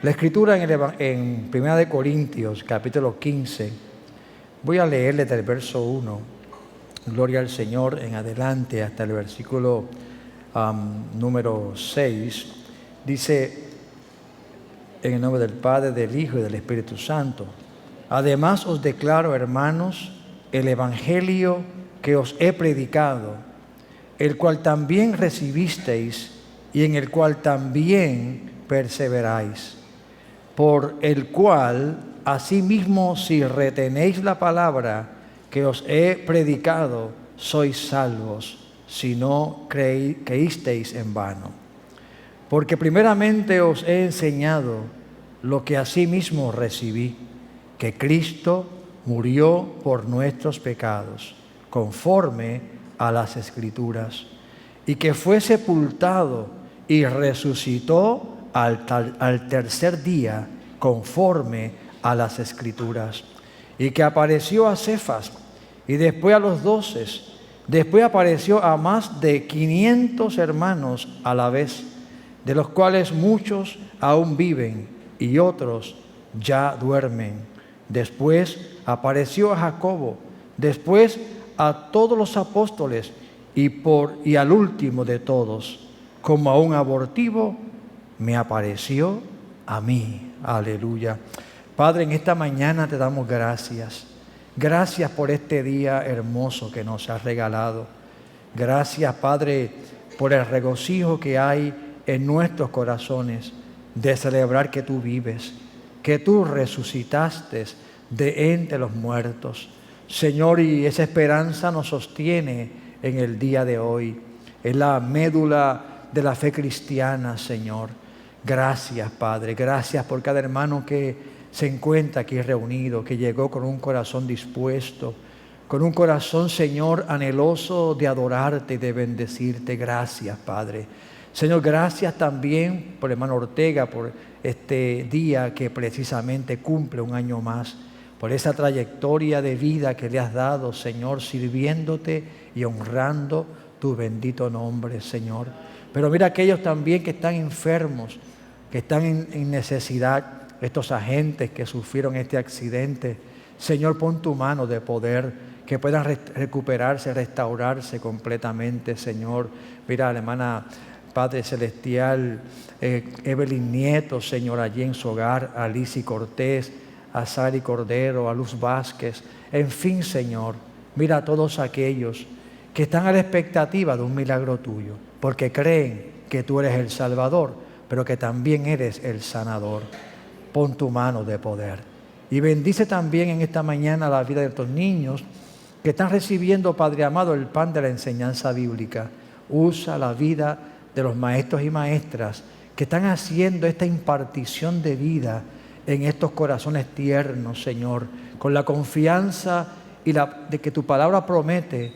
La escritura en 1 de Corintios, capítulo 15, voy a leerle desde el verso 1, gloria al Señor, en adelante hasta el versículo número 6, dice, en el nombre del Padre, del Hijo y del Espíritu Santo: además os declaro, hermanos, el evangelio que os he predicado, el cual también recibisteis y en el cual también perseveráis, por el cual asimismo, si retenéis la palabra que os he predicado, sois salvos, si no creísteis en vano. Porque primeramente os he enseñado lo que asimismo recibí, que Cristo murió por nuestros pecados, conforme a las Escrituras, y que fue sepultado y resucitó al tercer día, conforme a las Escrituras, y que apareció a Cefas, y después a los 12, después apareció a más de 500 hermanos a la vez, de los cuales muchos aún viven y otros ya duermen. Después apareció a Jacobo, después a todos los apóstoles y al último de todos, como a un abortivo, me apareció a mí. Aleluya. Padre, en esta mañana te damos gracias. Gracias por este día hermoso que nos has regalado. Gracias, Padre, por el regocijo que hay en nuestros corazones de celebrar que tú vives, que tú resucitaste de entre los muertos. Señor, y esa esperanza nos sostiene en el día de hoy. Es la médula de la fe cristiana, Señor. Gracias, Padre. Gracias por cada hermano que se encuentra aquí reunido, que llegó con un corazón dispuesto, con un corazón, Señor, anheloso de adorarte y de bendecirte. Gracias, Padre. Señor, gracias también por el hermano Ortega, por este día que precisamente cumple un año más, por esa trayectoria de vida que le has dado, Señor, sirviéndote y honrando tu bendito nombre, Señor. Pero mira aquellos también que están enfermos, que están en necesidad, estos agentes que sufrieron este accidente. Señor, pon tu mano de poder, que puedan recuperarse, restaurarse completamente, Señor. Mira a la hermana Padre Celestial, Evelyn Nieto, Señor, allí en su hogar, a Lizzy Cortés, a Sari Cordero, a Luz Vázquez, en fin, Señor, mira a todos aquellos que están a la expectativa de un milagro tuyo, porque creen que tú eres el Salvador, pero que también eres el sanador. Pon tu mano de poder. Y bendice también en esta mañana la vida de estos niños que están recibiendo, Padre amado, el pan de la enseñanza bíblica. Usa la vida de los maestros y maestras que están haciendo esta impartición de vida en estos corazones tiernos, Señor, con la confianza de que tu palabra promete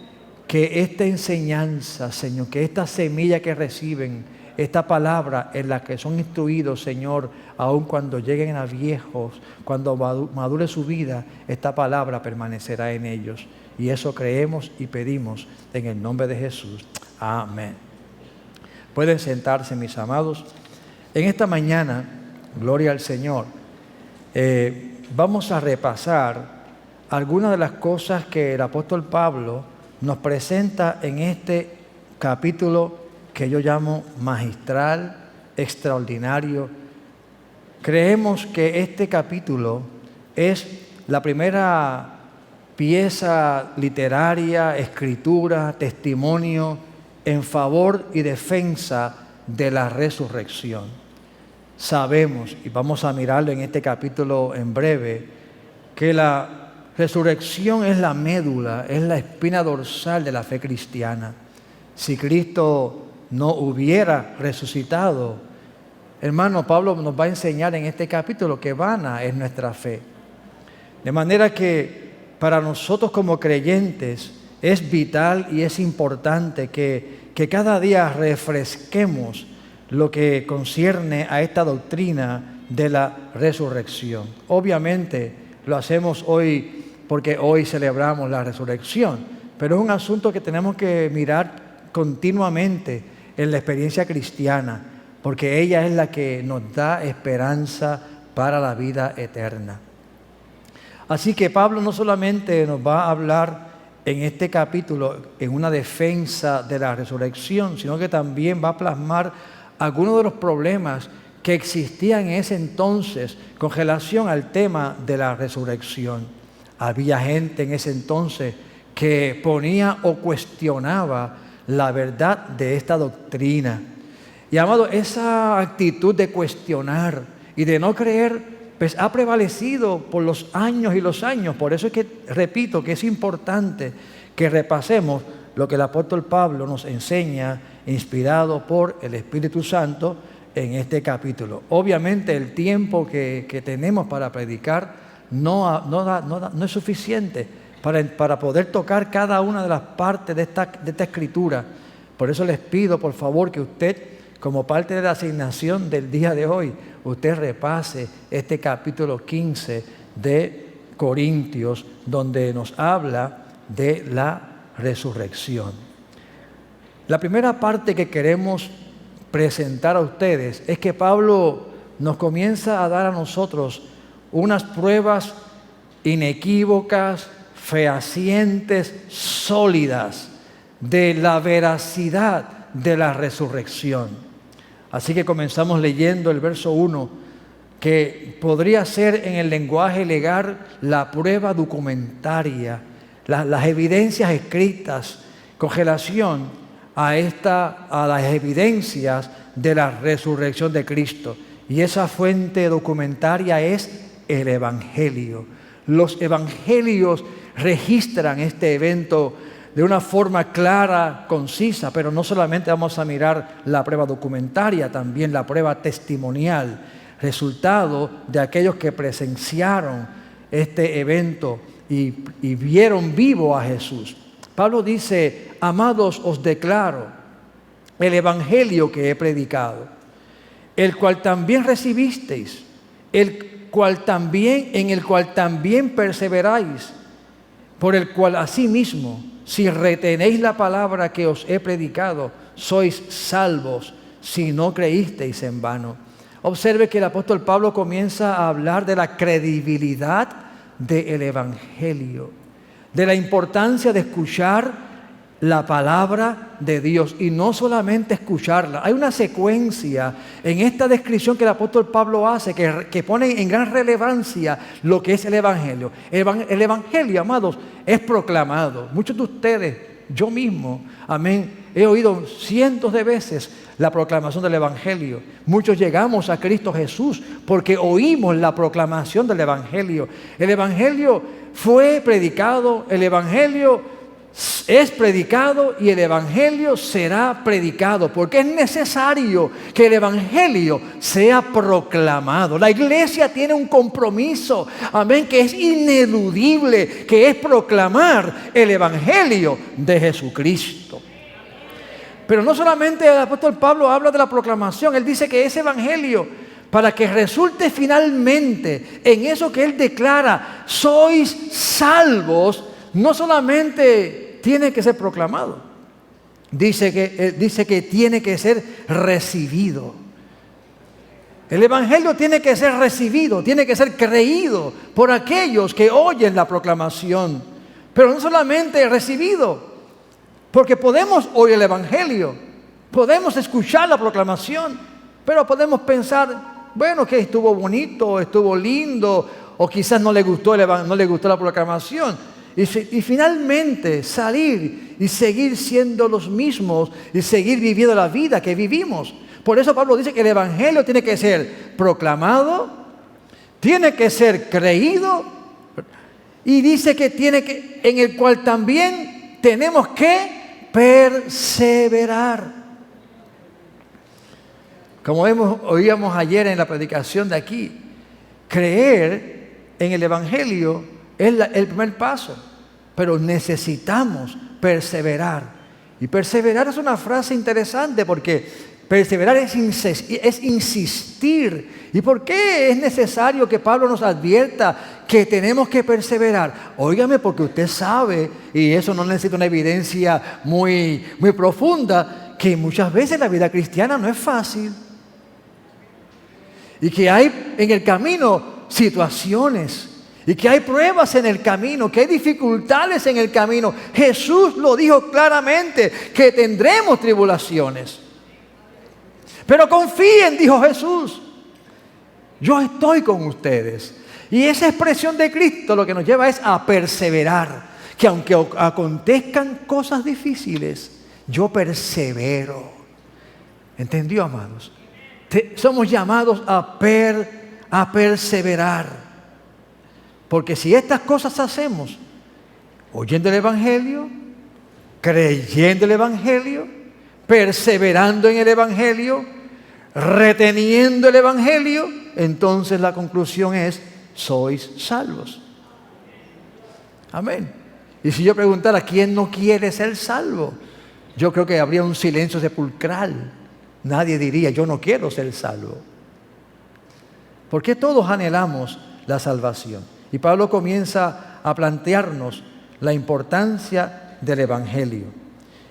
que esta enseñanza, Señor, que esta semilla que reciben, esta palabra en la que son instruidos, Señor, aun cuando lleguen a viejos, cuando madure su vida, esta palabra permanecerá en ellos. Y eso creemos y pedimos en el nombre de Jesús. Amén. Pueden sentarse, mis amados. En esta mañana, gloria al Señor, vamos a repasar algunas de las cosas que el apóstol Pablo nos presenta en este capítulo que yo llamo magistral, extraordinario. Creemos que este capítulo es la primera pieza literaria, escritura, testimonio en favor y defensa de la resurrección. Sabemos, y vamos a mirarlo en este capítulo en breve, que la resurrección es la médula, es la espina dorsal de la fe cristiana. Si Cristo no hubiera resucitado, hermano, Pablo nos va a enseñar en este capítulo que vana es nuestra fe. De manera que para nosotros como creyentes es vital y es importante que cada día refresquemos lo que concierne a esta doctrina de la resurrección. Obviamente lo hacemos hoy porque hoy celebramos la resurrección, pero es un asunto que tenemos que mirar continuamente en la experiencia cristiana, porque ella es la que nos da esperanza para la vida eterna. Así que Pablo no solamente nos va a hablar en este capítulo en una defensa de la resurrección, sino que también va a plasmar algunos de los problemas que existían en ese entonces con relación al tema de la resurrección. Había gente en ese entonces que ponía o cuestionaba la verdad de esta doctrina. Y amado, esa actitud de cuestionar y de no creer, pues ha prevalecido por los años y los años. Por eso es que repito que es importante que repasemos lo que el apóstol Pablo nos enseña, inspirado por el Espíritu Santo, en este capítulo. Obviamente el tiempo que tenemos para predicar no es suficiente para poder tocar cada una de las partes de esta escritura. Por eso les pido, por favor, que usted, como parte de la asignación del día de hoy, usted repase este capítulo 15 de Corintios, donde nos habla de la resurrección. La primera parte que queremos presentar a ustedes es que Pablo nos comienza a dar a nosotros unas pruebas inequívocas, fehacientes, sólidas de la veracidad de la resurrección. Así que comenzamos leyendo el verso 1, que podría ser en el lenguaje legal la prueba documentaria, las evidencias escritas con relación a las evidencias de la resurrección de Cristo. Y esa fuente documentaria es el Evangelio. Los evangelios registran este evento de una forma clara, concisa, pero no solamente vamos a mirar la prueba documentaria, también la prueba testimonial, resultado de aquellos que presenciaron este evento y vieron vivo a Jesús. Pablo dice: amados, os declaro el evangelio que he predicado, el cual también recibisteis, en el cual también perseveráis, por el cual asimismo, si retenéis la palabra que os he predicado, sois salvos, si no creísteis en vano. Observe que el apóstol Pablo comienza a hablar de la credibilidad del evangelio, de la importancia de escuchar la palabra de Dios y no solamente escucharla. Hay una secuencia en esta descripción que el apóstol Pablo hace que pone en gran relevancia lo que es el evangelio. El evangelio, amados, es proclamado. Muchos de ustedes, yo mismo, amén, he oído cientos de veces la proclamación del evangelio. Muchos llegamos a Cristo Jesús porque oímos la proclamación del evangelio. El evangelio fue predicado, el evangelio es predicado y el evangelio será predicado, porque es necesario que el evangelio sea proclamado. La iglesia tiene un compromiso, amén, que es ineludible, que es proclamar el evangelio de Jesucristo. Pero no solamente el apóstol Pablo habla de la proclamación, él dice que ese evangelio, para que resulte finalmente en eso que él declara, sois salvos, no solamente tiene que ser proclamado, dice que tiene que ser recibido. El evangelio tiene que ser recibido, tiene que ser creído por aquellos que oyen la proclamación, pero no solamente recibido, porque podemos oír el evangelio, podemos escuchar la proclamación, pero podemos pensar, bueno, que estuvo bonito, estuvo lindo, o quizás no le gustó la proclamación. Y finalmente salir y seguir siendo los mismos y seguir viviendo la vida que vivimos. Por eso Pablo dice que el evangelio tiene que ser proclamado, tiene que ser creído y dice que en el cual también tenemos que perseverar. Como oíamos ayer en la predicación de aquí, creer en el evangelio es el primer paso, pero necesitamos perseverar. Y perseverar es una frase interesante porque perseverar es insistir. ¿Y por qué es necesario que Pablo nos advierta que tenemos que perseverar? Óigame, porque usted sabe, y eso no necesita una evidencia muy profunda, que muchas veces la vida cristiana no es fácil. y que hay en el camino situaciones y que hay pruebas en el camino, que hay dificultades en el camino. Jesús lo dijo claramente, que tendremos tribulaciones. Pero confíen, dijo Jesús, yo estoy con ustedes. Y esa expresión de Cristo lo que nos lleva es a perseverar, que aunque acontezcan cosas difíciles, yo persevero. ¿Entendió, amados? Somos llamados a perseverar. Porque si estas cosas hacemos, oyendo el Evangelio, creyendo el Evangelio, perseverando en el Evangelio, reteniendo el Evangelio, entonces la conclusión es, sois salvos. Amén. Y si yo preguntara, ¿quién no quiere ser salvo? Yo creo que habría un silencio sepulcral. Nadie diría, yo no quiero ser salvo. Porque todos anhelamos la salvación. Y Pablo comienza a plantearnos la importancia del Evangelio.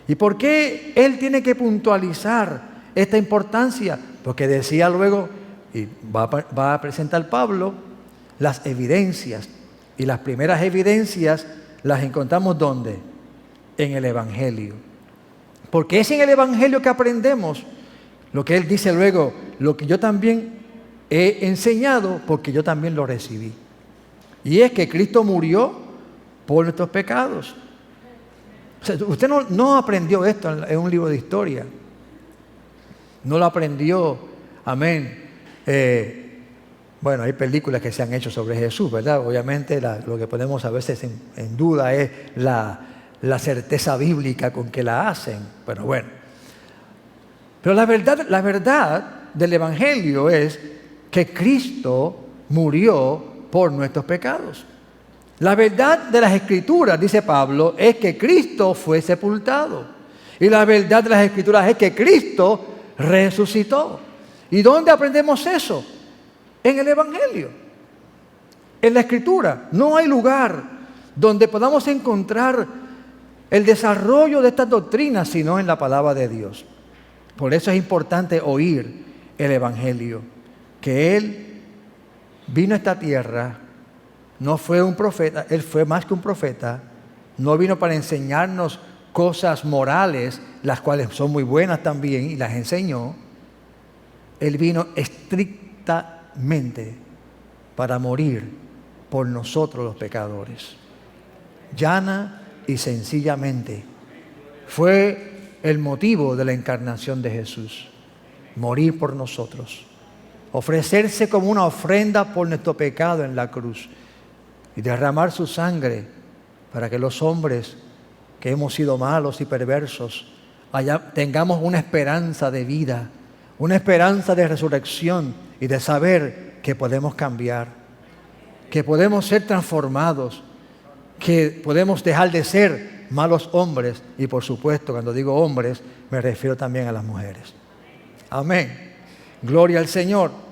¿Y por qué él tiene que puntualizar esta importancia? Porque decía luego, y va a presentar Pablo, las evidencias. Y las primeras evidencias las encontramos ¿dónde? En el Evangelio. Porque es en el Evangelio que aprendemos lo que él dice luego, lo que yo también he enseñado, porque yo también lo recibí. Y es que Cristo murió por nuestros pecados. O sea, usted no aprendió esto en un libro de historia. No lo aprendió, amén. Bueno, hay películas que se han hecho sobre Jesús, ¿verdad? Obviamente lo que ponemos a veces en duda es la certeza bíblica con que la hacen. Pero bueno. Pero la verdad del Evangelio es que Cristo murió por nuestros pecados. La verdad de las Escrituras, dice Pablo, es que Cristo fue sepultado. Y la verdad de las Escrituras es que Cristo resucitó. ¿Y dónde aprendemos eso? En el Evangelio. En la Escritura. No hay lugar donde podamos encontrar el desarrollo de estas doctrinas, sino en la palabra de Dios. Por eso es importante oír el Evangelio. Que Él vino a esta tierra, no fue un profeta, Él fue más que un profeta, no vino para enseñarnos cosas morales, las cuales son muy buenas también, y las enseñó. Él vino estrictamente para morir por nosotros los pecadores. Llana y sencillamente. Fue el motivo de la encarnación de Jesús, morir por nosotros. Ofrecerse como una ofrenda por nuestro pecado en la cruz y derramar su sangre para que los hombres que hemos sido malos y perversos tengamos una esperanza de vida, una esperanza de resurrección y de saber que podemos cambiar, que podemos ser transformados, que podemos dejar de ser malos hombres y por supuesto cuando digo hombres me refiero también a las mujeres. Amén. Gloria al Señor.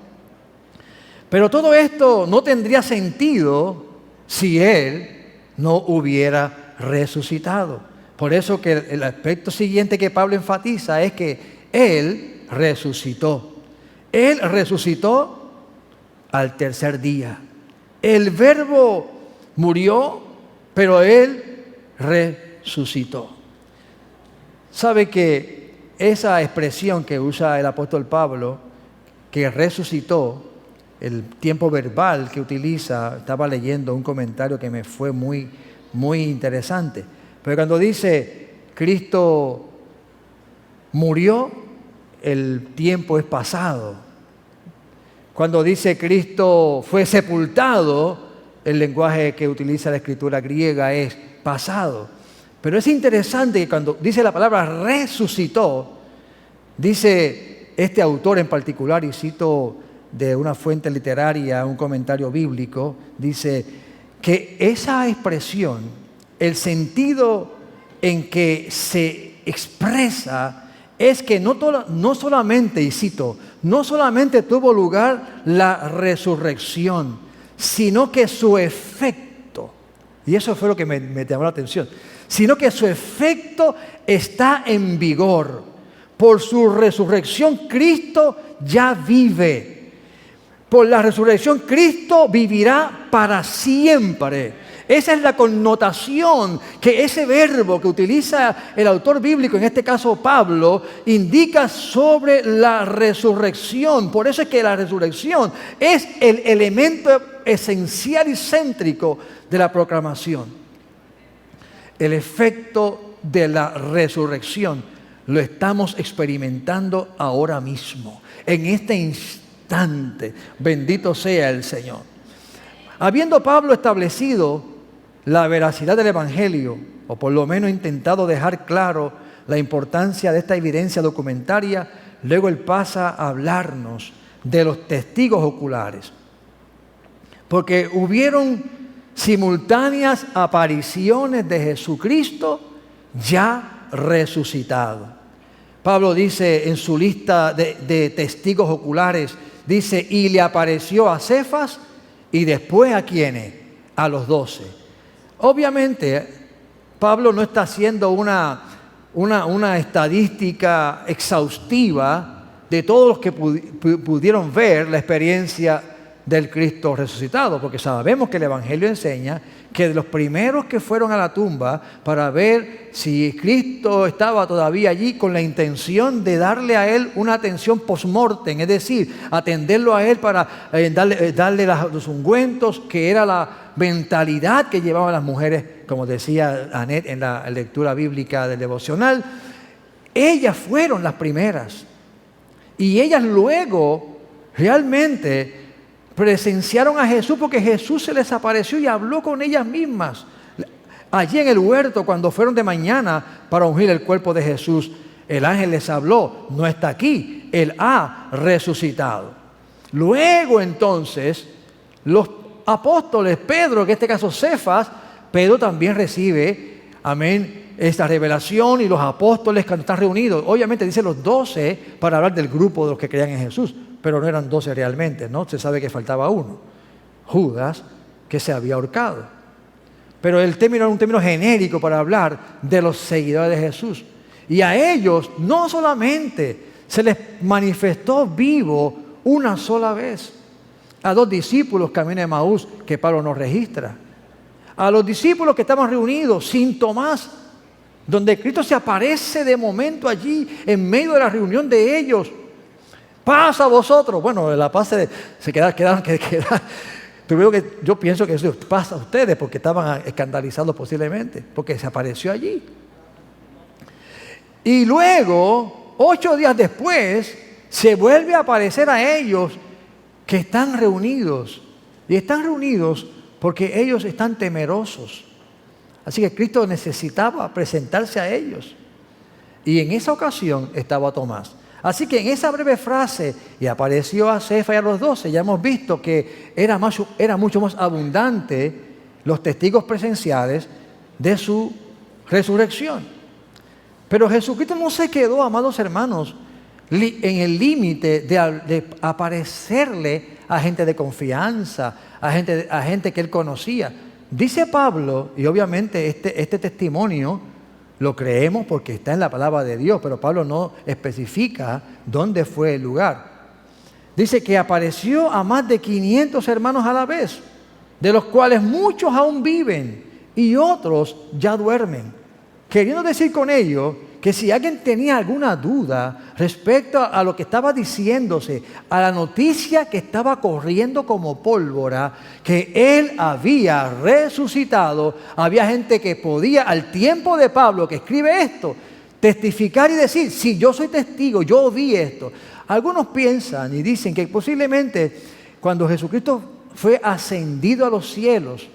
Pero todo esto no tendría sentido si Él no hubiera resucitado. Por eso que el aspecto siguiente que Pablo enfatiza es que Él resucitó. Él resucitó al tercer día. El Verbo murió, pero Él resucitó. ¿Sabe que esa expresión que usa el apóstol Pablo, que resucitó, el tiempo verbal que utiliza, estaba leyendo un comentario que me fue muy, muy interesante. Pero cuando dice Cristo murió, el tiempo es pasado. Cuando dice Cristo fue sepultado, el lenguaje que utiliza la escritura griega es pasado. Pero es interesante que cuando dice la palabra resucitó, dice este autor en particular, y cito de una fuente literaria, un comentario bíblico, dice que esa expresión, el sentido en que se expresa es que no solamente, y cito, no solamente tuvo lugar la resurrección, sino que su efecto, y eso fue lo que me llamó la atención, sino que su efecto está en vigor. Por su resurrección, Cristo ya vive. por la resurrección, Cristo vivirá para siempre. Esa es la connotación que ese verbo que utiliza el autor bíblico, en este caso Pablo, indica sobre la resurrección. Por eso es que la resurrección es el elemento esencial y céntrico de la proclamación. El efecto de la resurrección lo estamos experimentando ahora mismo, en este instante. Bendito sea el Señor. Habiendo Pablo establecido la veracidad del Evangelio, o por lo menos intentado dejar claro la importancia de esta evidencia documentaria, luego él pasa a hablarnos de los testigos oculares. Porque hubieron simultáneas apariciones de Jesucristo ya resucitado. Pablo dice en su lista de testigos oculares, dice, y le apareció a Cefas y después ¿a quiénes? A los 12. Obviamente, Pablo no está haciendo una estadística exhaustiva de todos los que pudieron ver la experiencia del Cristo resucitado, porque sabemos que el Evangelio enseña que de los primeros que fueron a la tumba para ver si Cristo estaba todavía allí, con la intención de darle a él una atención post-mortem, es decir, atenderlo a él para darle los ungüentos, que era la mentalidad que llevaban las mujeres, como decía Anet en la lectura bíblica del devocional. Ellas fueron las primeras y ellas luego realmente presenciaron a Jesús, porque Jesús se les apareció y habló con ellas mismas. Allí en el huerto, cuando fueron de mañana para ungir el cuerpo de Jesús, el ángel les habló, no está aquí, él ha resucitado. Luego entonces, los apóstoles, Pedro, que en este caso Cefas, Pedro también recibe, amén, esta revelación, y los apóstoles cuando están reunidos, obviamente dice los 12 para hablar del grupo de los que creían en Jesús, pero no eran 12 realmente, ¿no? Se sabe que faltaba uno, Judas, que se había ahorcado. Pero el término era un término genérico para hablar de los seguidores de Jesús. Y a ellos no solamente se les manifestó vivo una sola vez, a 2 discípulos camino de Emaús, que Pablo nos registra, a los discípulos que estaban reunidos sin Tomás, donde Cristo se aparece de momento allí en medio de la reunión de ellos. Paz a vosotros. Bueno, la paz se quedaron. Primero que yo pienso que eso pasa a ustedes porque estaban escandalizados posiblemente, porque se apareció allí. Y luego, 8 días después, se vuelve a aparecer a ellos que están reunidos. Y están reunidos porque ellos están temerosos. Así que Cristo necesitaba presentarse a ellos. Y en esa ocasión estaba Tomás. Así que en esa breve frase, y apareció a Cefas y a los 12, ya hemos visto que era mucho más abundante los testigos presenciales de su resurrección. Pero Jesucristo no se quedó, amados hermanos, en el límite de aparecerle a gente de confianza, a gente que él conocía. Dice Pablo, y obviamente este testimonio lo creemos porque está en la palabra de Dios, pero Pablo no especifica dónde fue el lugar. Dice que apareció a más de 500 hermanos a la vez, de los cuales muchos aún viven y otros ya duermen. Queriendo decir con ello que si alguien tenía alguna duda respecto a lo que estaba diciéndose, a la noticia que estaba corriendo como pólvora, que él había resucitado, había gente que podía, al tiempo de Pablo que escribe esto, testificar y decir, sí, yo soy testigo, yo vi esto. Algunos piensan y dicen que posiblemente cuando Jesucristo fue ascendido a los cielos,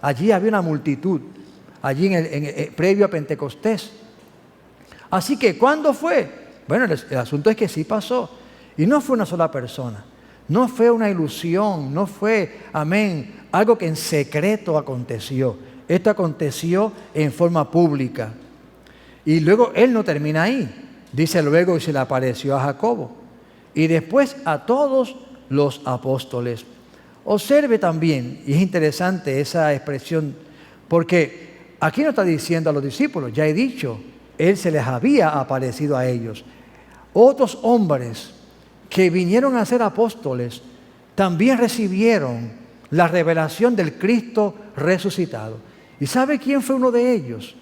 allí había una multitud, allí previo a Pentecostés. Así que, ¿cuándo fue? Bueno, el asunto es que sí pasó. Y no fue una sola persona. No fue una ilusión. No fue, amén, algo que en secreto aconteció. Esto aconteció en forma pública. Y luego él no termina ahí. Dice luego y se le apareció a Jacobo. Y después a todos los apóstoles. Observe también, y es interesante esa expresión, porque aquí no está diciendo a los discípulos, ya he dicho, él se les había aparecido a ellos. Otros hombres que vinieron a ser apóstoles también recibieron la revelación del Cristo resucitado. ¿Y sabe quién fue uno de ellos?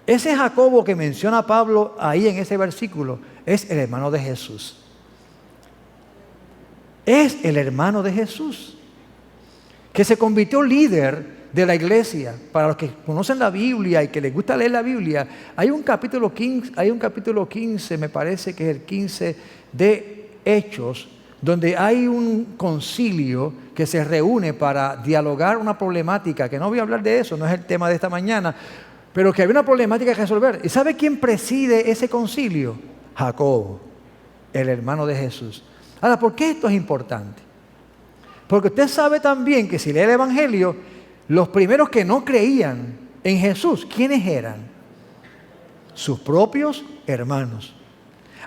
Ese Jacobo que menciona Pablo ahí en ese versículo es el hermano de Jesús. Es el hermano de Jesús, que se convirtió líder de la iglesia. Para los que conocen la Biblia y que les gusta leer la Biblia, hay un capítulo 15, me parece que es el 15 de Hechos, donde hay un concilio que se reúne para dialogar una problemática, que no voy a hablar de eso, no es el tema de esta mañana, pero que había una problemática que resolver. ¿Y sabe quién preside ese concilio? Jacobo, el hermano de Jesús. Ahora, ¿por qué esto es importante? Porque usted sabe también que si lee el Evangelio, los primeros que no creían en Jesús, ¿quiénes eran? Sus propios hermanos.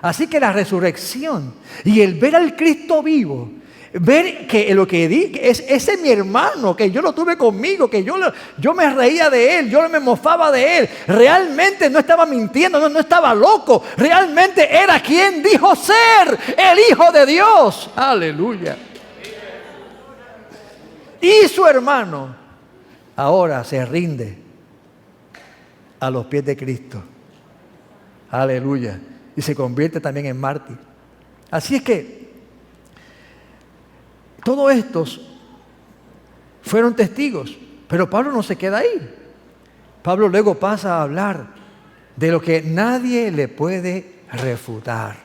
Así que la resurrección y el ver al Cristo vivo, ver que lo que di, ese es mi hermano, que yo lo tuve conmigo, que yo me reía de él, yo me mofaba de él, realmente no estaba mintiendo, no estaba loco, realmente era quien dijo ser el Hijo de Dios. Aleluya. Y su hermano ahora se rinde a los pies de Cristo. Aleluya. Y se convierte también en mártir. Así es que todos estos fueron testigos, pero Pablo no se queda ahí. Pablo luego pasa a hablar de lo que nadie le puede refutar.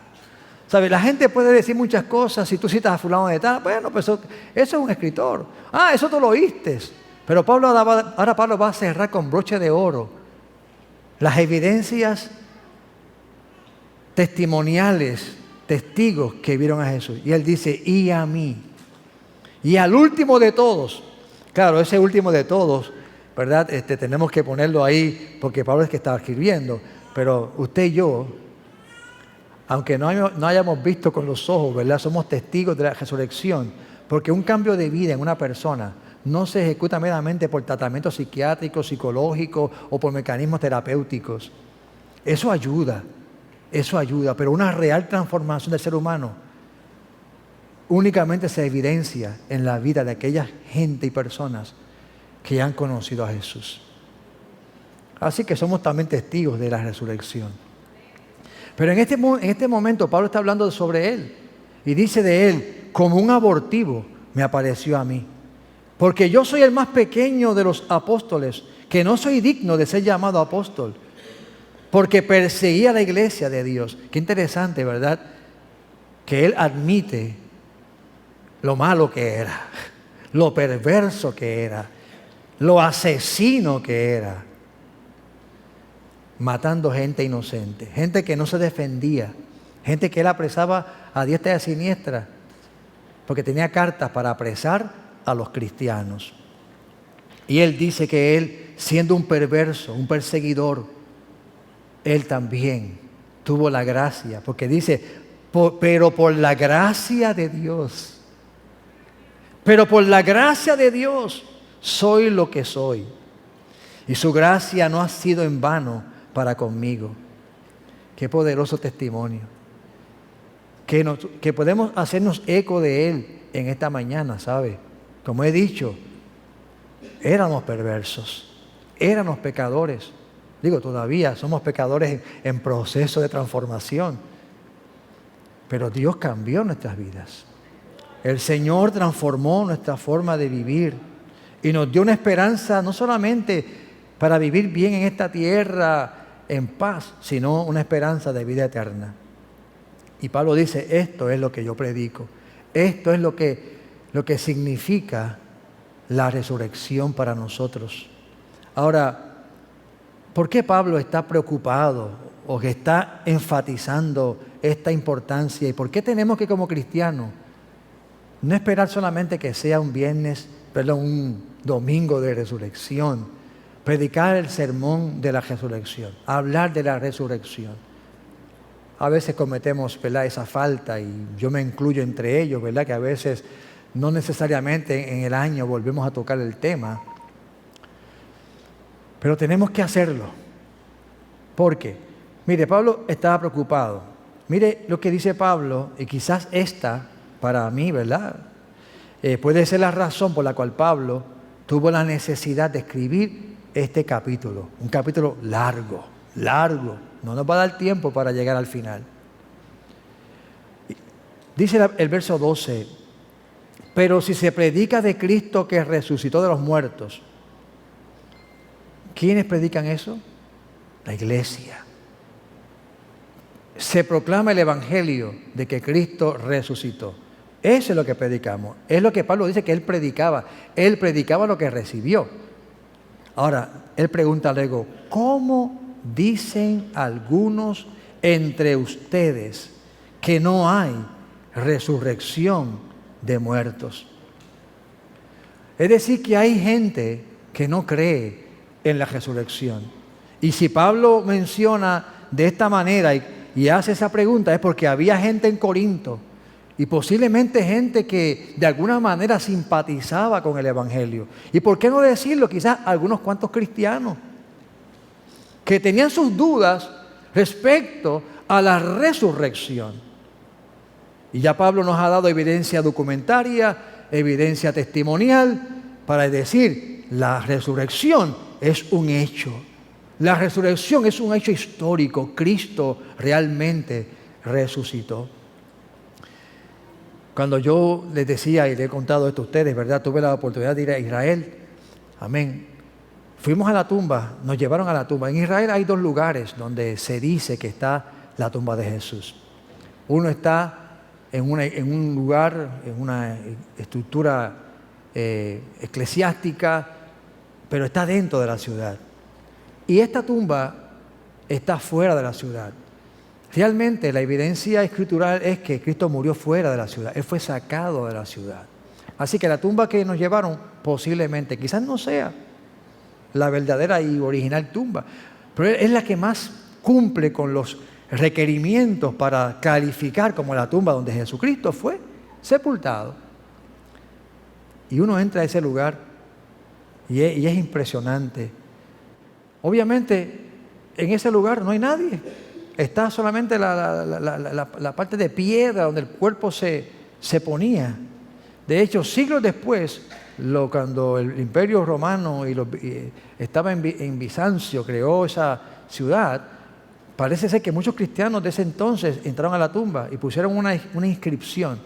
¿Sabe? La gente puede decir muchas cosas. Si tú citas a fulano de tal, bueno, pues eso es un escritor. Ah, eso tú lo oíste. Pero ahora Pablo va a cerrar con broche de oro las evidencias testimoniales, testigos que vieron a Jesús. Y él dice, y a mí. Y al último de todos. Claro, ese último de todos, ¿verdad? Tenemos que ponerlo ahí porque Pablo es que está escribiendo. Pero usted y yo, aunque no hayamos visto con los ojos, ¿verdad? Somos testigos de la resurrección. Porque un cambio de vida en una persona no se ejecuta meramente por tratamientos psiquiátricos, psicológicos o por mecanismos terapéuticos. Eso ayuda, pero una real transformación del ser humano únicamente se evidencia en la vida de aquella gente y personas que han conocido a Jesús. Así que somos también testigos de la resurrección. Pero en este momento Pablo está hablando sobre él y dice de él, como un abortivo me apareció a mí. Porque yo soy el más pequeño de los apóstoles, que no soy digno de ser llamado apóstol, porque perseguía la iglesia de Dios. Qué interesante, ¿verdad? Que él admite lo malo que era, lo perverso que era, lo asesino que era, matando gente inocente, gente que no se defendía, gente que él apresaba a diestra y a siniestra, porque tenía cartas para apresar a los cristianos. Y él dice que él, siendo un perverso, un perseguidor, él también tuvo la gracia, porque dice, pero por la gracia de Dios, pero por la gracia de Dios soy lo que soy. Y su gracia no ha sido en vano para conmigo. Qué poderoso testimonio. Que podemos hacernos eco de él en esta mañana, ¿sabe? Como he dicho, éramos perversos, éramos pecadores. Digo, todavía somos pecadores en proceso de transformación. Pero Dios cambió nuestras vidas. El Señor transformó nuestra forma de vivir y nos dio una esperanza no solamente para vivir bien en esta tierra en paz, sino una esperanza de vida eterna. Y Pablo dice, esto es lo que yo predico. Esto es lo que significa la resurrección para nosotros. Ahora, ¿por qué Pablo está preocupado o que está enfatizando esta importancia? ¿Y por qué tenemos que, como cristianos, no esperar solamente que sea un domingo de resurrección, predicar el sermón de la resurrección, hablar de la resurrección? A veces cometemos, ¿verdad?, esa falta, y yo me incluyo entre ellos, ¿verdad?, que a veces no necesariamente en el año volvemos a tocar el tema, pero tenemos que hacerlo. ¿Por qué? Mire, Pablo estaba preocupado. Mire lo que dice Pablo, y quizás esta, para mí, ¿verdad?, Puede ser la razón por la cual Pablo tuvo la necesidad de escribir este capítulo. Un capítulo largo, largo. No nos va a dar tiempo para llegar al final. Dice el verso 12, pero si se predica de Cristo que resucitó de los muertos, ¿quiénes predican eso? La iglesia. Se proclama el evangelio de que Cristo resucitó. Eso es lo que predicamos. Es lo que Pablo dice que él predicaba. Él predicaba lo que recibió. Ahora, él pregunta luego, ¿cómo dicen algunos entre ustedes que no hay resurrección de muertos? Es decir, que hay gente que no cree en la resurrección. Y si Pablo menciona de esta manera y hace esa pregunta, es porque había gente en Corinto y posiblemente gente que de alguna manera simpatizaba con el evangelio. ¿Y por qué no decirlo? Quizás algunos cuantos cristianos que tenían sus dudas respecto a la resurrección. Y ya Pablo nos ha dado evidencia documentaria, evidencia testimonial, para decir, la resurrección es un hecho. La resurrección es un hecho histórico. Cristo realmente resucitó. Cuando yo les decía y le he contado esto a ustedes, ¿verdad? Tuve la oportunidad de ir a Israel. Amén. Fuimos a la tumba, nos llevaron a la tumba. En Israel hay 2 lugares donde se dice que está la tumba de Jesús. Uno está en un lugar, en una estructura eclesiástica, pero está dentro de la ciudad. Y esta tumba está fuera de la ciudad. Realmente la evidencia escritural es que Cristo murió fuera de la ciudad. Él fue sacado de la ciudad. Así que la tumba que nos llevaron posiblemente, quizás no sea la verdadera y original tumba, pero es la que más cumple con los requerimientos para calificar como la tumba donde Jesucristo fue sepultado. Y uno entra a ese lugar y es impresionante. Obviamente en ese lugar no hay nadie. Está solamente la parte de piedra donde el cuerpo se ponía. De hecho, siglos después, cuando el Imperio Romano estaba en Bizancio, creó esa ciudad, parece ser que muchos cristianos de ese entonces entraron a la tumba y pusieron una inscripción.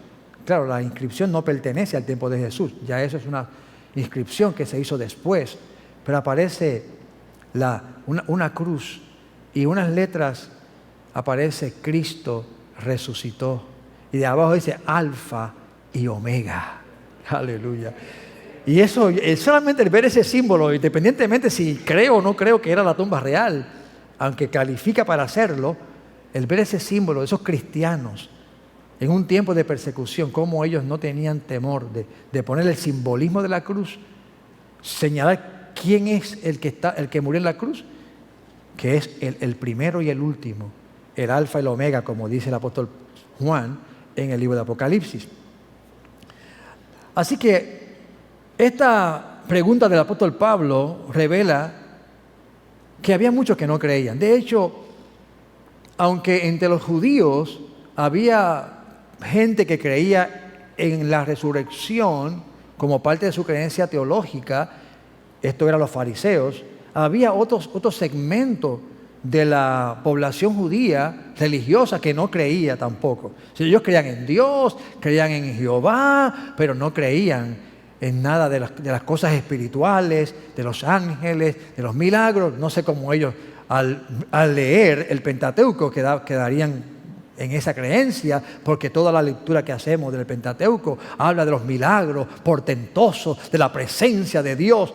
Claro, la inscripción no pertenece al tiempo de Jesús, ya eso es una inscripción que se hizo después, pero aparece una cruz y unas letras. Aparece Cristo resucitó. Y de abajo dice Alfa y Omega. Aleluya. Y eso, solamente el ver ese símbolo, independientemente si creo o no creo que era la tumba real, aunque califica para hacerlo, el ver ese símbolo de esos cristianos en un tiempo de persecución, como ellos no tenían temor de poner el simbolismo de la cruz, señalar quién es el que murió en la cruz, que es el primero y el último. El alfa y el omega, como dice el apóstol Juan en el libro de Apocalipsis. Así que esta pregunta del apóstol Pablo revela que había muchos que no creían. De hecho, aunque entre los judíos había gente que creía en la resurrección como parte de su creencia teológica, esto eran los fariseos, había otros segmentos de la población judía religiosa que no creía tampoco. Si ellos creían en Dios, creían en Jehová, pero no creían en nada de las cosas espirituales, de los ángeles, de los milagros. No sé cómo ellos al leer el Pentateuco quedarían en esa creencia, porque toda la lectura que hacemos del Pentateuco habla de los milagros portentosos, de la presencia de Dios.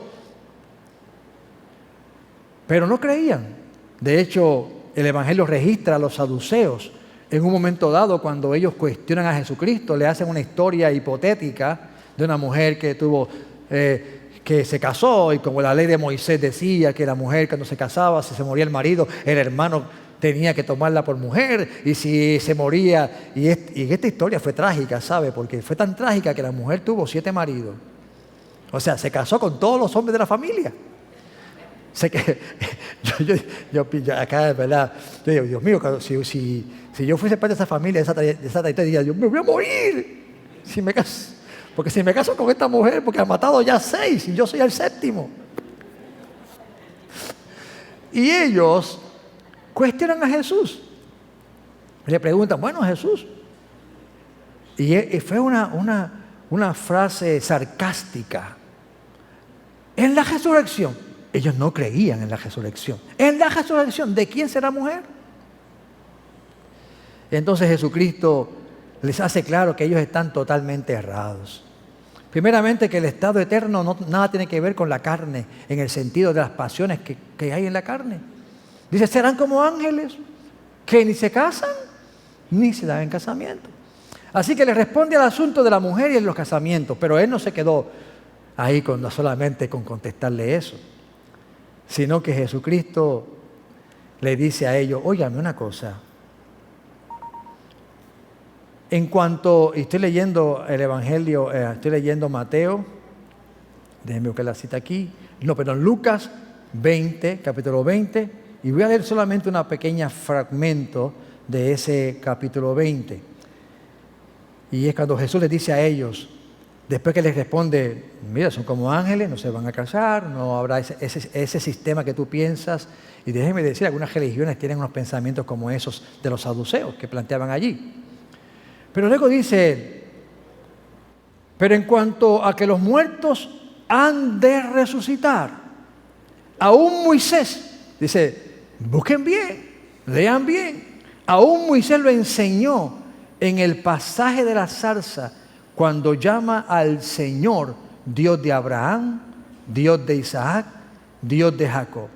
Pero no creían. De hecho, el Evangelio registra a los saduceos en un momento dado cuando ellos cuestionan a Jesucristo, le hacen una historia hipotética de una mujer que que se casó, y como la ley de Moisés decía que la mujer cuando se casaba, si se moría el marido, el hermano tenía que tomarla por mujer, y si se moría, y esta historia fue trágica, ¿sabe? Porque fue tan trágica que la mujer tuvo 7 maridos. O sea, se casó con todos los hombres de la familia. Sé que yo acá, ¿verdad? Yo digo, Dios mío, si yo fuese parte de esa familia, de esa trayectoria, diría, Dios, me voy a morir si me caso. porque si me caso con esta mujer, porque ha matado ya 6 y yo soy el 7º. Y ellos cuestionan a Jesús. Le preguntan, bueno, Jesús. Y fue una frase sarcástica. En la resurrección. Ellos no creían en la resurrección. En la resurrección, ¿de quién será mujer? Entonces Jesucristo les hace claro que ellos están totalmente errados. Primeramente, que el estado eterno nada tiene que ver con la carne, en el sentido de las pasiones que hay en la carne. Dice, serán como ángeles, que ni se casan, ni se dan en casamiento. Así que le responde al asunto de la mujer y en los casamientos, pero él no se quedó ahí solamente con contestarle eso, sino que Jesucristo le dice a ellos, óigame una cosa. En cuanto, y estoy leyendo el Evangelio, estoy leyendo Mateo, déjenme buscar la cita aquí, Lucas 20, capítulo 20, y voy a leer solamente un pequeño fragmento de ese capítulo 20. Y es cuando Jesús les dice a ellos, después que les responde, mira, son como ángeles, no se van a casar, no habrá ese sistema que tú piensas. Y déjenme decir, algunas religiones tienen unos pensamientos como esos de los saduceos que planteaban allí. Pero luego dice, pero en cuanto a que los muertos han de resucitar, aún Moisés, dice, busquen bien, lean bien, aún Moisés lo enseñó en el pasaje de la zarza, cuando llama al Señor Dios de Abraham, Dios de Isaac, Dios de Jacob.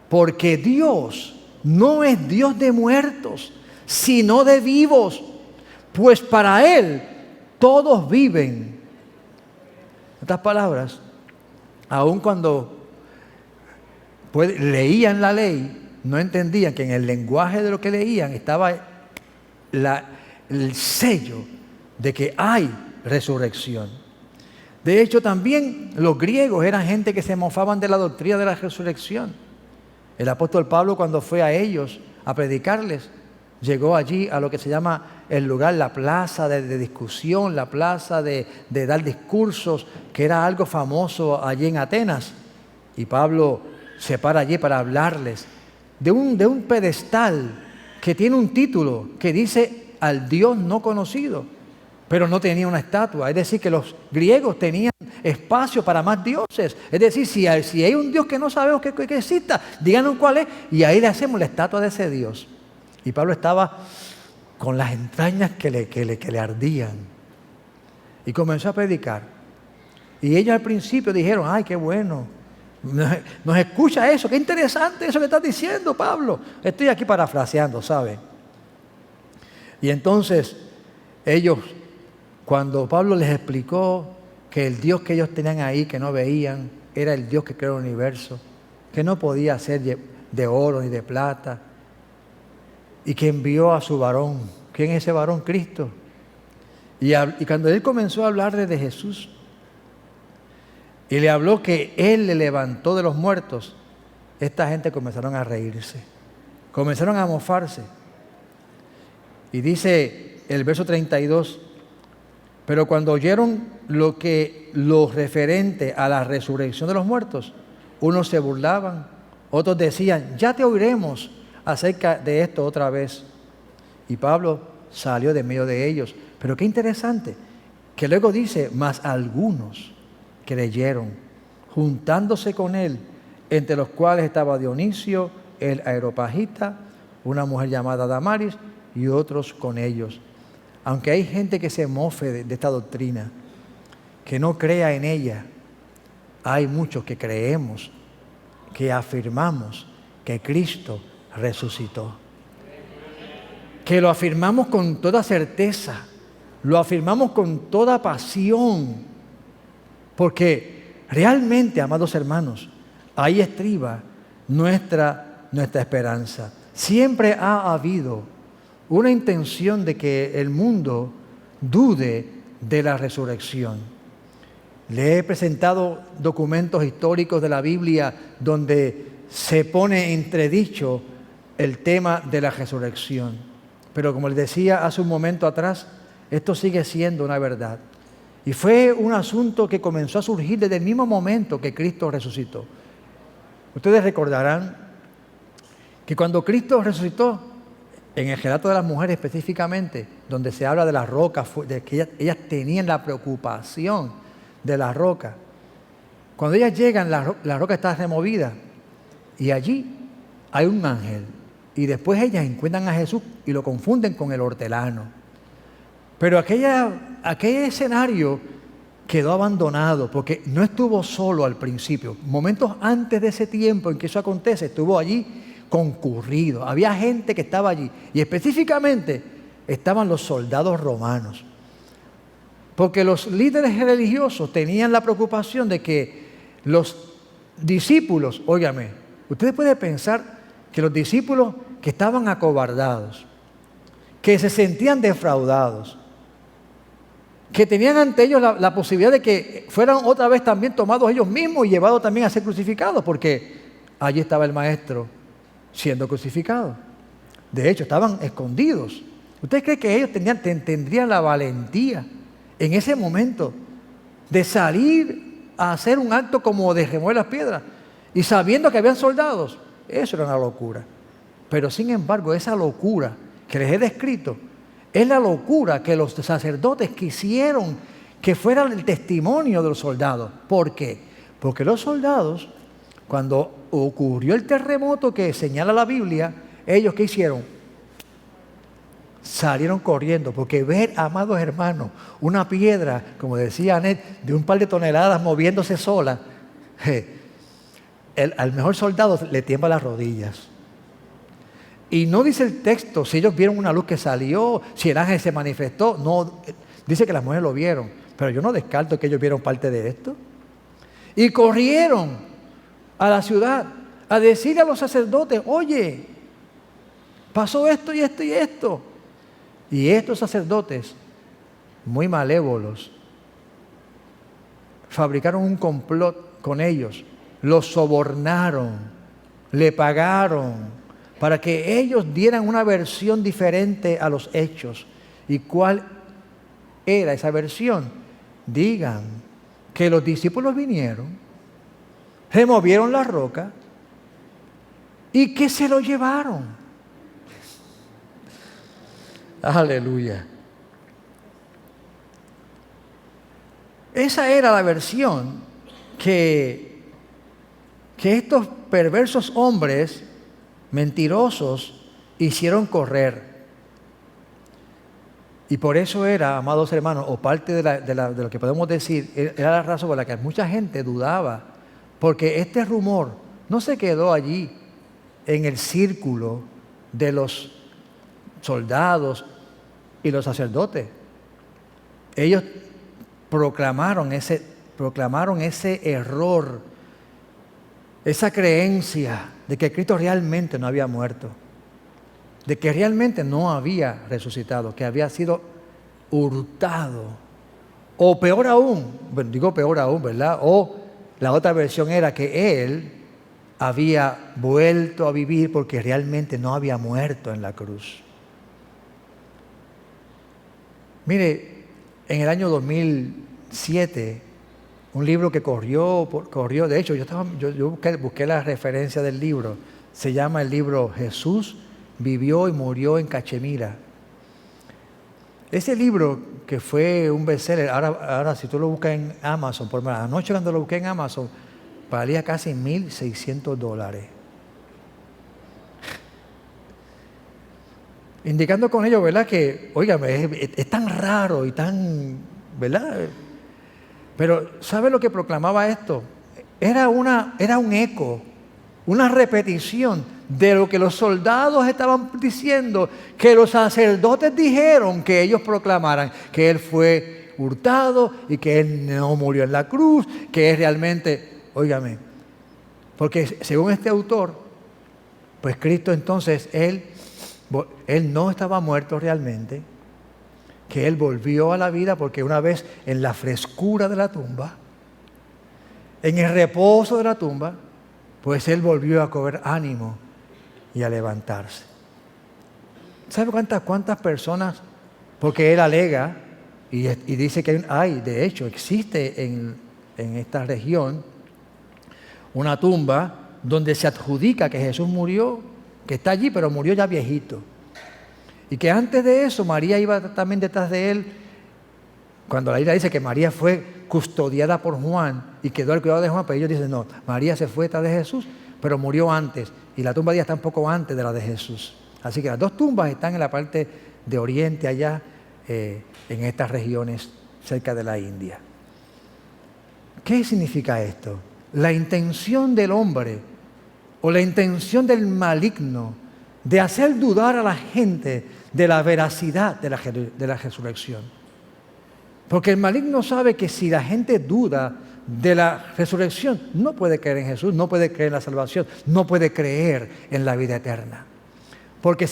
Porque Dios no es Dios de muertos, sino de vivos. Pues para Él todos viven. En otras palabras, aun cuando leían la ley, no entendían que en el lenguaje de lo que leían estaba el sello de que hay resurrección. De hecho, también los griegos eran gente que se mofaban de la doctrina de la resurrección. El apóstol Pablo, cuando fue a ellos a predicarles, llegó allí a lo que se llama el lugar, la plaza de discusión, la plaza de dar discursos, que era algo famoso allí en Atenas. Y Pablo se para allí para hablarles de un pedestal que tiene un título que dice al Dios no conocido, pero no tenía una estatua. Es decir, que los griegos tenían espacio para más dioses. Es decir, si hay un Dios que no sabemos que exista, díganos cuál es, y ahí le hacemos la estatua de ese Dios. Y Pablo estaba con las entrañas que le ardían. Y comenzó a predicar. Y ellos al principio dijeron, ay, qué bueno, nos escucha eso, qué interesante eso que estás diciendo, Pablo. Estoy aquí parafraseando, ¿sabe? Y entonces ellos, cuando Pablo les explicó que el Dios que ellos tenían ahí, que no veían, era el Dios que creó el universo, que no podía ser de oro ni de plata, y que envió a su varón. ¿Quién es ese varón? Cristo. Y cuando él comenzó a hablarle de Jesús, y le habló que Él le levantó de los muertos, esta gente comenzaron a reírse, comenzaron a mofarse. Y dice el verso 32, pero cuando oyeron lo referente a la resurrección de los muertos, unos se burlaban, otros decían, ya te oiremos acerca de esto otra vez. Y Pablo salió de medio de ellos. Pero qué interesante, que luego dice, mas algunos creyeron, juntándose con él, entre los cuales estaba Dionisio, el Areopagita, una mujer llamada Damaris, y otros con ellos. Aunque hay gente que se mofe de esta doctrina, que no crea en ella, hay muchos que creemos, que afirmamos que Cristo resucitó. Que lo afirmamos con toda certeza, lo afirmamos con toda pasión, porque realmente, amados hermanos, ahí estriba nuestra esperanza. Siempre ha habido una intención de que el mundo dude de la resurrección. Le he presentado documentos históricos de la Biblia donde se pone entredicho el tema de la resurrección. Pero como les decía hace un momento atrás, esto sigue siendo una verdad. Y fue un asunto que comenzó a surgir desde el mismo momento que Cristo resucitó. Ustedes recordarán que cuando Cristo resucitó, en el relato de las mujeres específicamente, donde se habla de las rocas, de que ellas tenían la preocupación de la roca. Cuando ellas llegan, la roca está removida y allí hay un ángel. Y después ellas encuentran a Jesús y lo confunden con el hortelano. Pero aquel escenario quedó abandonado porque no estuvo solo al principio. Momentos antes de ese tiempo en que eso acontece, estuvo allí concurrido. Había gente que estaba allí. Y específicamente estaban los soldados romanos. Porque los líderes religiosos tenían la preocupación de que los discípulos, óigame, ustedes pueden pensar que los discípulos que estaban acobardados, que se sentían defraudados, que tenían ante ellos la posibilidad de que fueran otra vez también tomados ellos mismos y llevados también a ser crucificados, porque allí estaba el Maestro siendo crucificado. De hecho, estaban escondidos. ¿Usted cree que ellos tendrían la valentía en ese momento de salir a hacer un acto como de remover las piedras y sabiendo que habían soldados? Eso era una locura. Pero sin embargo, esa locura que les he descrito es la locura que los sacerdotes quisieron que fuera el testimonio de los soldados. ¿Por qué? Porque los soldados, cuando ocurrió el terremoto que señala la Biblia, ellos ¿qué hicieron? Salieron corriendo, porque ver, amados hermanos, una piedra, como decía Anet, de un par de toneladas moviéndose sola, al mejor soldado le tiembla las rodillas. Y no dice el texto si ellos vieron una luz que salió, si el ángel se manifestó. No, dice que las mujeres lo vieron, pero yo no descarto que ellos vieron parte de esto. Y corrieron a la ciudad a decirle a los sacerdotes: oye, pasó esto y esto y esto. Y estos sacerdotes, muy malévolos, fabricaron un complot con ellos, los sobornaron, le pagaron para que ellos dieran una versión diferente a los hechos. ¿Y cuál era esa versión? Digan que los discípulos vinieron, removieron la roca y que se lo llevaron. Aleluya. Esa era la versión que estos perversos hombres mentirosos hicieron correr. Y por eso era, amados hermanos, o parte de lo que podemos decir, era la razón por la que mucha gente dudaba, porque este rumor no se quedó allí en el círculo de los soldados y los sacerdotes. Ellos proclamaron ese error, esa creencia de que Cristo realmente no había muerto, de que realmente no había resucitado, que había sido hurtado. O peor aún, bueno, digo peor aún, ¿verdad? O la otra versión era que Él había vuelto a vivir porque realmente no había muerto en la cruz. Mire, en el año 2007, un libro que corrió, de hecho, yo busqué la referencia del libro. Se llama el libro Jesús vivió y murió en Cachemira. Ese libro, que fue un bestseller, ahora si tú lo buscas en Amazon, por ejemplo, anoche cuando lo busqué en Amazon, valía casi $1,600. Indicando con ello, ¿verdad? Que, óigame, es tan raro y tan, ¿verdad? Pero, ¿sabe lo que proclamaba esto? Era un eco, una repetición de lo que los soldados estaban diciendo, que los sacerdotes dijeron que ellos proclamaran, que Él fue hurtado y que Él no murió en la cruz, que es realmente, óigame, porque según este autor, pues Cristo entonces, Él no estaba muerto realmente, que Él volvió a la vida porque una vez en la frescura de la tumba, en el reposo de la tumba, pues Él volvió a cobrar ánimo y a levantarse. ¿Sabe cuántas personas? Porque Él alega, Y dice que de hecho, existe en esta región una tumba donde se adjudica que Jesús murió, que está allí, pero murió ya viejito. Y que antes de eso María iba también detrás de él. Cuando la Biblia dice que María fue custodiada por Juan y quedó al cuidado de Juan, pues ellos dicen, no, María se fue detrás de Jesús, pero murió antes. Y la tumba de ella está un poco antes de la de Jesús. Así que las dos tumbas están en la parte de Oriente, allá en estas regiones cerca de la India. ¿Qué significa esto? La intención del hombre o la intención del maligno de hacer dudar a la gente de la veracidad de la resurrección. Porque el maligno sabe que si la gente duda de la resurrección, no puede creer en Jesús, no puede creer en la salvación, no puede creer en la vida eterna. Porque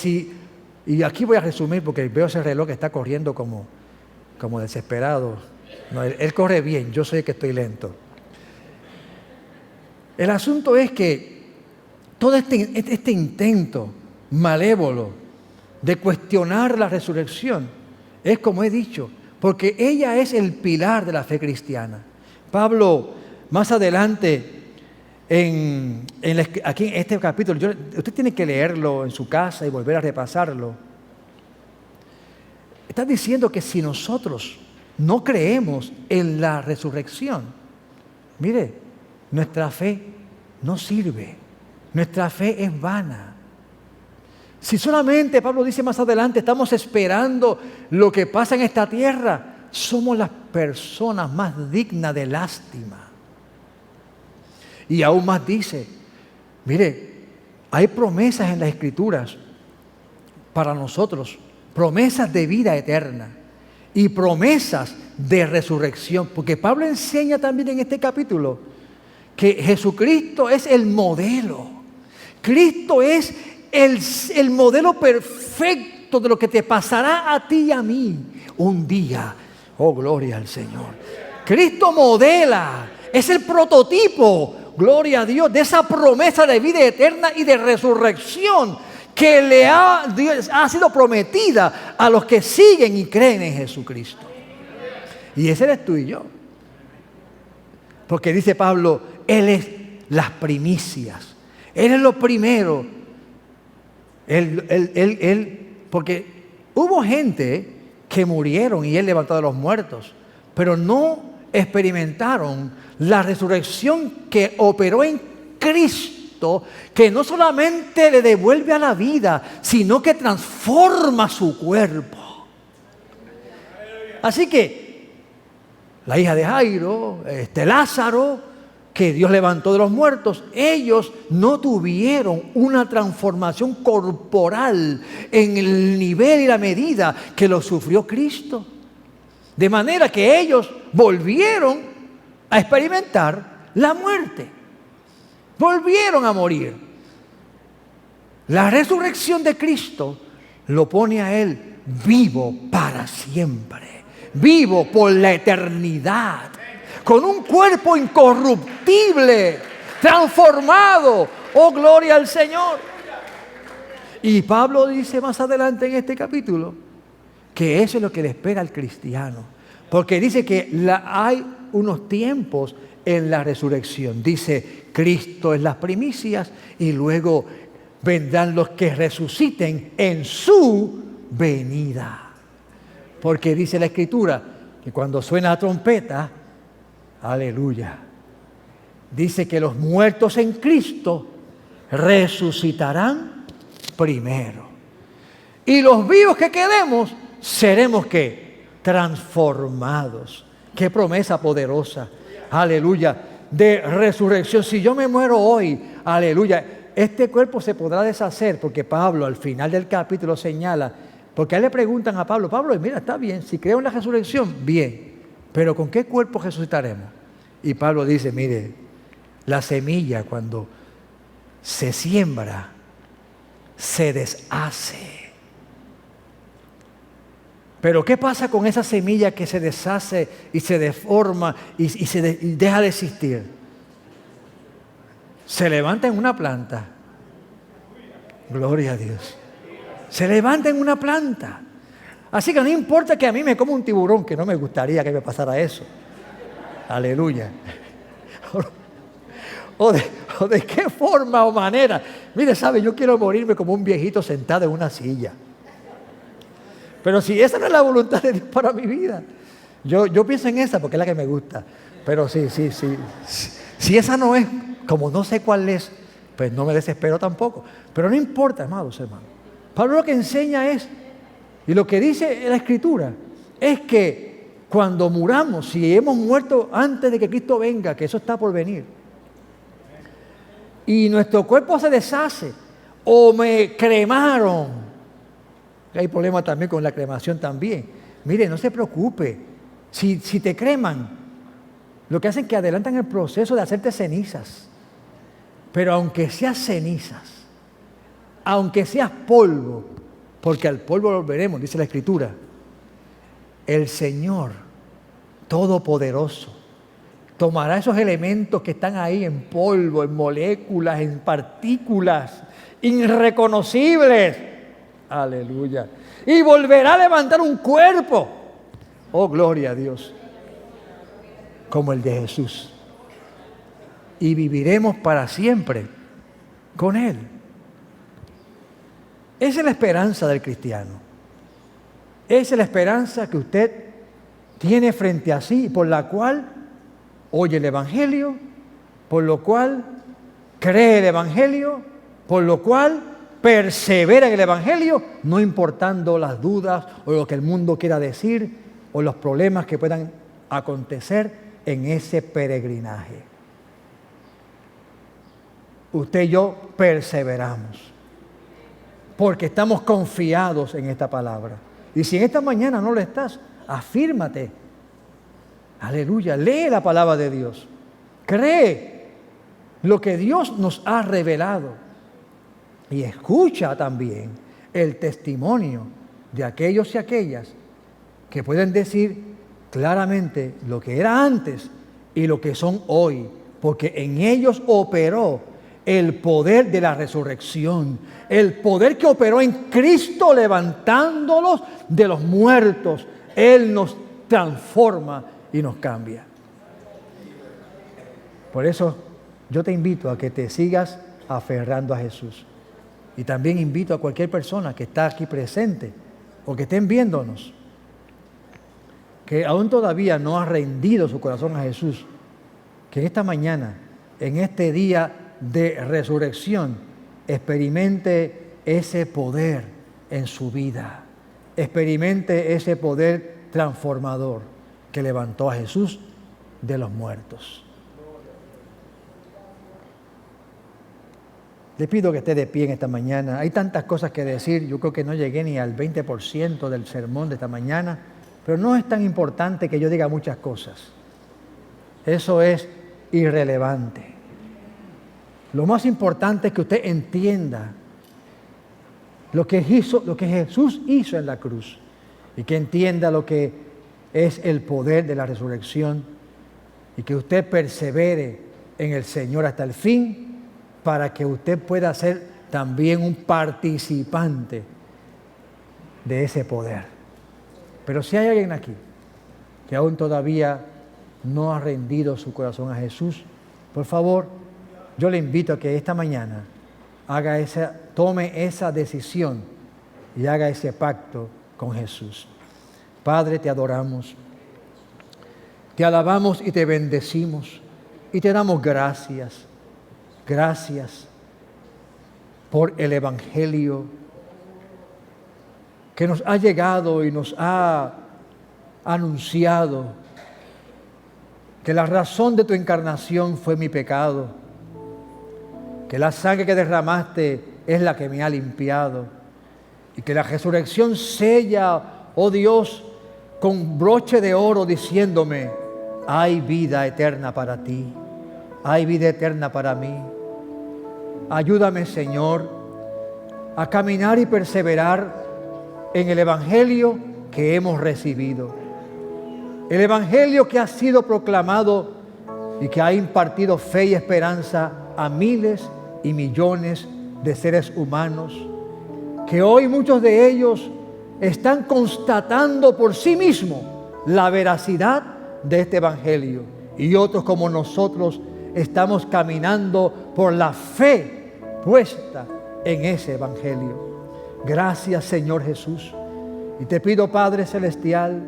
y aquí voy a resumir porque veo ese reloj que está corriendo como desesperado. No, él corre bien, yo soy el que estoy lento. El asunto es que todo este intento malévolo de cuestionar la resurrección es como he dicho, porque ella es el pilar de la fe cristiana. Pablo, más adelante, aquí en este capítulo, usted tiene que leerlo en su casa y volver a repasarlo. Está diciendo que si nosotros no creemos en la resurrección, mire, nuestra fe no sirve, nuestra fe es vana. Si solamente, Pablo dice más adelante, estamos esperando lo que pasa en esta tierra, somos las personas más dignas de lástima. Y aún más dice, mire, hay promesas en las Escrituras para nosotros, promesas de vida eterna y promesas de resurrección, porque Pablo enseña también en este capítulo que Jesucristo es el modelo. Cristo es el modelo perfecto de lo que te pasará a ti y a mí un día. Oh, gloria al Señor. Cristo modela, es el prototipo, gloria a Dios, de esa promesa de vida eterna y de resurrección que ha sido prometida a los que siguen y creen en Jesucristo. Y ese eres tú y yo. Porque dice Pablo, Él es las primicias. Él es lo primero. Porque hubo gente que murieron y Él levantó de los muertos, pero no experimentaron la resurrección que operó en Cristo, que no solamente le devuelve a la vida, sino que transforma su cuerpo. Así que la hija de Jairo, Lázaro, que Dios levantó de los muertos, ellos no tuvieron una transformación corporal en el nivel y la medida que lo sufrió Cristo. De manera que ellos volvieron a experimentar la muerte. Volvieron a morir. La resurrección de Cristo lo pone a Él vivo para siempre. Vivo por la eternidad. Con un cuerpo incorruptible, transformado. Oh, gloria al Señor. Y Pablo dice más adelante en este capítulo que eso es lo que le espera al cristiano. Porque dice que hay unos tiempos en la resurrección. Dice, Cristo es las primicias y luego vendrán los que resuciten en su venida. Porque dice la Escritura que cuando suena la trompeta, aleluya, dice que los muertos en Cristo resucitarán primero. Y los vivos que quedemos seremos ¿qué? Transformados. Qué promesa poderosa, aleluya, de resurrección. Si yo me muero hoy, aleluya, este cuerpo se podrá deshacer, porque Pablo al final del capítulo señala, porque a él le preguntan a Pablo, mira, está bien, si creo en la resurrección, bien, pero ¿con qué cuerpo resucitaremos? Y Pablo dice, mire, la semilla cuando se siembra, se deshace. Pero ¿qué pasa con esa semilla que se deshace y se deforma y deja de existir? Se levanta en una planta. Gloria a Dios. Se levanta en una planta. Así que no importa que a mí me coma un tiburón, que no me gustaría que me pasara eso. Aleluya. O de qué forma o manera. Mire, ¿sabe? Yo quiero morirme como un viejito sentado en una silla. Pero si esa no es la voluntad de Dios para mi vida, yo pienso en esa porque es la que me gusta. Pero sí. Si esa no es, como no sé cuál es, pues no me desespero tampoco. Pero no importa, amados hermanos. Pablo lo que enseña es, y lo que dice la Escritura, es que cuando muramos, si hemos muerto antes de que Cristo venga, que eso está por venir, y nuestro cuerpo se deshace, o me cremaron, hay problema también con la cremación también. Mire, no se preocupe, si te creman, lo que hacen es que adelantan el proceso de hacerte cenizas. Pero aunque seas cenizas, aunque seas polvo, porque al polvo volveremos, dice la Escritura, el Señor Todopoderoso tomará esos elementos que están ahí en polvo, en moléculas, en partículas irreconocibles, aleluya, y volverá a levantar un cuerpo, oh gloria a Dios, como el de Jesús, y viviremos para siempre con Él. Esa es la esperanza del cristiano. Esa es la esperanza que usted tiene frente a sí, por la cual oye el Evangelio, por lo cual cree el Evangelio, por lo cual persevera en el Evangelio, no importando las dudas o lo que el mundo quiera decir o los problemas que puedan acontecer en ese peregrinaje. Usted y yo perseveramos porque estamos confiados en esta palabra. Y si en esta mañana no lo estás, afírmate. Aleluya, lee la palabra de Dios. Cree lo que Dios nos ha revelado. Y escucha también el testimonio de aquellos y aquellas que pueden decir claramente lo que era antes y lo que son hoy. Porque en ellos operó el poder de la resurrección, el poder que operó en Cristo levantándolos de los muertos. Él nos transforma y nos cambia. Por eso yo te invito a que te sigas aferrando a Jesús. Y también invito a cualquier persona que está aquí presente o que estén viéndonos, que aún todavía no ha rendido su corazón a Jesús, que en esta mañana, en este día de resurrección, experimente ese poder en su vida, experimente ese poder transformador que levantó a Jesús de los muertos. Le pido que esté de pie en esta mañana. Hay tantas cosas que decir, yo creo que no llegué ni al 20% del sermón de esta mañana, pero no es tan importante que yo diga muchas cosas. Eso es irrelevante. Lo más importante es que usted entienda lo que Jesús hizo en la cruz y que entienda lo que es el poder de la resurrección y que usted persevere en el Señor hasta el fin para que usted pueda ser también un participante de ese poder. Pero si hay alguien aquí que aún todavía no ha rendido su corazón a Jesús, por favor, yo le invito a que esta mañana tome esa decisión y haga ese pacto con Jesús. Padre, te adoramos, te alabamos y te bendecimos y te damos gracias. Gracias por el Evangelio que nos ha llegado y nos ha anunciado que la razón de tu encarnación fue mi pecado, que la sangre que derramaste es la que me ha limpiado y que la resurrección sella, oh Dios, con broche de oro diciéndome, hay vida eterna para ti, hay vida eterna para mí. Ayúdame, Señor, a caminar y perseverar en el Evangelio que hemos recibido. El Evangelio que ha sido proclamado y que ha impartido fe y esperanza a miles y millones de seres humanos, que hoy muchos de ellos están constatando por sí mismos la veracidad de este evangelio. Y otros como nosotros estamos caminando por la fe puesta en ese evangelio. Gracias, Señor Jesús. Y te pido, Padre Celestial,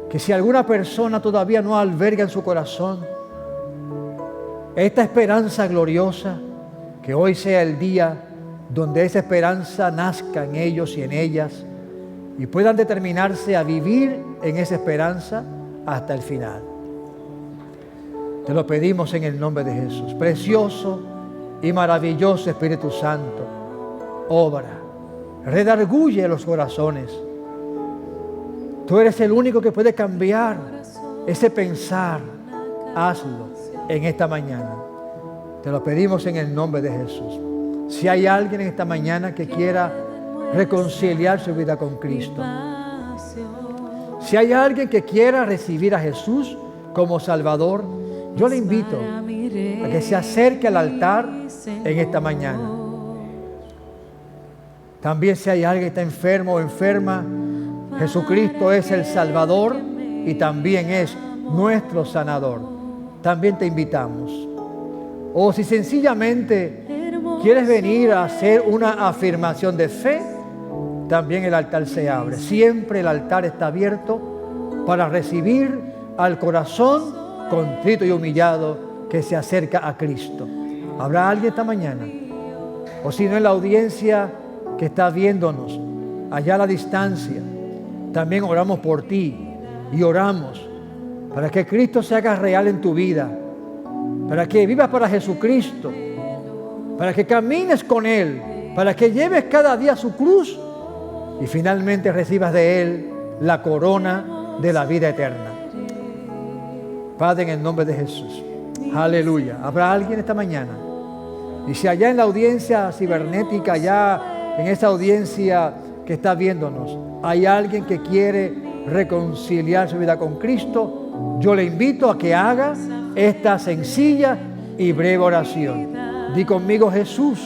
que si alguna persona todavía no alberga en su corazón esta esperanza gloriosa, que hoy sea el día donde esa esperanza nazca en ellos y en ellas y puedan determinarse a vivir en esa esperanza hasta el final. Te lo pedimos en el nombre de Jesús. Precioso y maravilloso Espíritu Santo, obra, redarguye los corazones. Tú eres el único que puede cambiar ese pensar. Hazlo en esta mañana. Te lo pedimos en el nombre de Jesús. Si hay alguien en esta mañana que quiera reconciliar su vida con Cristo, si hay alguien que quiera recibir a Jesús como Salvador, yo le invito a que se acerque al altar en esta mañana. También si hay alguien que está enfermo o enferma, Jesucristo es el Salvador y también es nuestro sanador. También te invitamos. O si sencillamente quieres venir a hacer una afirmación de fe, también el altar se abre. Siempre el altar está abierto para recibir al corazón contrito y humillado que se acerca a Cristo. ¿Habrá alguien esta mañana? O si no, en la audiencia que está viéndonos allá a la distancia, también oramos por ti y oramos para que Cristo se haga real en tu vida, para que vivas para Jesucristo, para que camines con Él, para que lleves cada día su cruz y finalmente recibas de Él la corona de la vida eterna. Padre, en el nombre de Jesús, aleluya. ¿Habrá alguien esta mañana? Y si allá en la audiencia cibernética, allá en esa audiencia que está viéndonos, hay alguien que quiere reconciliar su vida con Cristo, yo le invito a que haga esta sencilla y breve oración. Di conmigo: Jesús,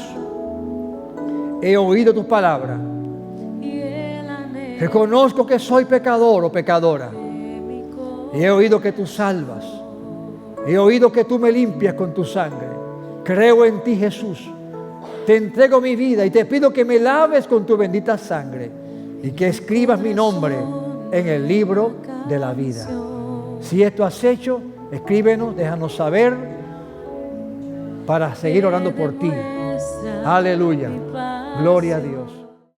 he oído tus palabras. Reconozco que soy pecador o pecadora. Y he oído que tú salvas. He oído que tú me limpias con tu sangre. Creo en ti, Jesús. Te entrego mi vida y te pido que me laves con tu bendita sangre y que escribas mi nombre en el libro de la vida. Si esto has hecho, escríbenos, déjanos saber para seguir orando por ti. Aleluya. Gloria a Dios.